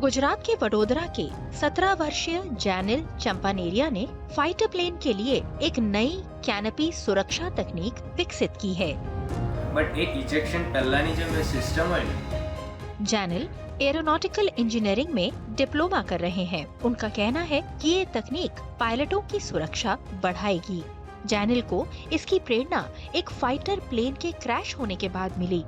गुजरात के वडोदरा के 17 वर्षीय जैनिल चंपानेरिया ने फाइटर प्लेन के लिए एक नई कैनोपी सुरक्षा तकनीक विकसित की है। बट एक इजेक्शन पहलानी जो सिस्टम है जैनिल एरोनॉटिकल इंजीनियरिंग में डिप्लोमा कर रहे हैं। उनका कहना है कि ये तकनीक पायलटों की सुरक्षा बढ़ाएगी। जैनिल को इसकी प्रेरणा एक फाइटर प्लेन के क्रैश होने के बाद मिली।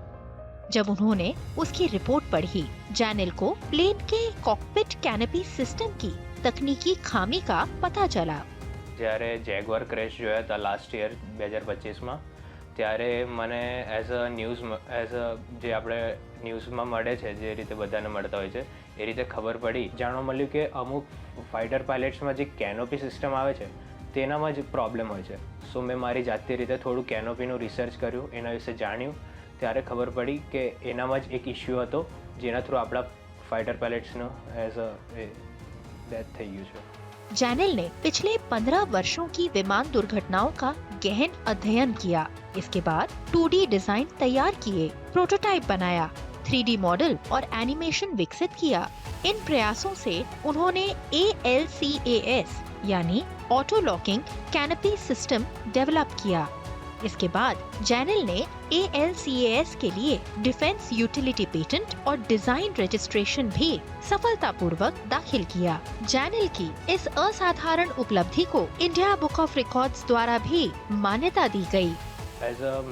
जब उन्होंने उसकी रिपोर्ट पढ़ी, जैनिल को प्लेन के कॉकपिट कैनोपी सिस्टम की तकनीकी खामी का पता चला। જ્યારે જેગવાર ક્રેશ જોયા હતા લાસ્ટ યર 2025માં ત્યારે મને એઝ અ જે આપણે ન્યૂઝમાં મળે છે જે રીતે બધાને મળતા હોય છે એ રીતે ખબર પડી, જાણવા મળ્યું કે અમુક ફાઇટર પાયલટ્સમાં જે કેનોપી સિસ્ટમ આવે છે તેનામાં જ પ્રોબ્લેમ હોય છે. સો મેં મારી જાતે રીતે થોડું કેનોપીનું રિસર્ચ કર્યું, એના વિશે જાણ્યું, ત્યારે ખબર પડી કે એનામાં જ એક ઇશ્યુ હતો જેના થ્રુ આપણા ફાઇટર પાયલટ્સનો એઝ અ ડેથ થઈ ગયું છે. जैनिल ने पिछले 15 वर्षों की विमान दुर्घटनाओं का गहन अध्ययन किया। इसके बाद 2D डिजाइन तैयार किए, प्रोटोटाइप बनाया, 3D मॉडल और एनिमेशन विकसित किया। इन प्रयासों से उन्होंने ALCAS यानी auto locking canopy system develop किया। इसके बाद जैनिल ने ALCAS के लिए डिफेंस यूटिलिटी पेटेंट और डिजाइन रजिस्ट्रेशन भी सफलतापूर्वक दाखिल किया। जैनिल की इस असाधारण उपलब्धि को इंडिया बुक ऑफ रिकॉर्ड्स द्वारा भी मान्यता दी गई।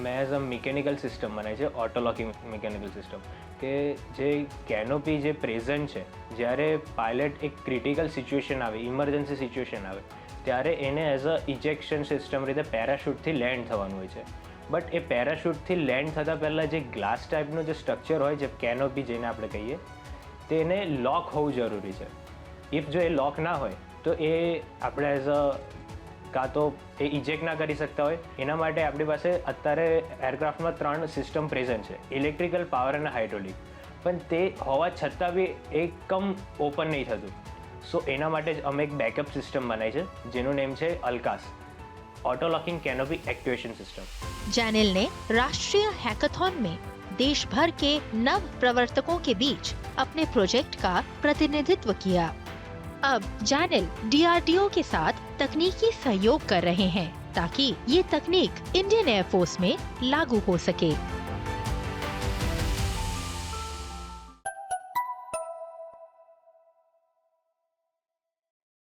मैं एज अ મિકેનિકલ સિસ્ટમ બનાવી છે, ઓટો લોકિંગ મિકેનિકલ સિસ્ટમ, કે જે કેનોપી જે પ્રેઝન્ટ છે, જ્યારે પાયલટ એક ક્રિટિકલ સિચ્યુએશન આવે, ઇમરજન્સી સિચ્યુએશન આવે, ત્યારે એને એઝ અ ઇજેક્શન સિસ્ટમ રીતે પેરાશૂટથી લેન્ડ થવાનું હોય છે. બટ એ પેરાશૂટથી લેન્ડ થતાં પહેલાં જે ગ્લાસ ટાઈપનું જે સ્ટ્રક્ચર હોય છે, કેનોપી જેને આપણે કહીએ, તેને લોક હોવું જરૂરી છે. ઇફ જો એ લોક ના હોય તો એ આપણે એઝ અ કાં તો એ ઇજેક્ટ ના કરી શકતા હોય. એના માટે આપણી પાસે અત્યારે એરક્રાફ્ટમાં 3 સિસ્ટમ પ્રેઝન્ટ છે, ઇલેક્ટ્રિકલ, પાવર અને હાઇડ્રોલિક. પણ તે હોવા છતાં બી એકદમ ઓપન નહીં થતું. સો એના માટે જ અમે એક બેકઅપ સિસ્ટમ બનાવી છે જેનું નેમ છે અલ્કાસ, auto locking canopy activation system. Jainil ने राष्ट्रीय हैकाथॉन में देश भर के नव प्रवर्तकों के बीच अपने प्रोजेक्ट का प्रतिनिधित्व किया। अब जैनिल DRDO के साथ तकनीकी सहयोग कर रहे हैं ताकि ये तकनीक इंडियन एयरफोर्स में लागू हो सके।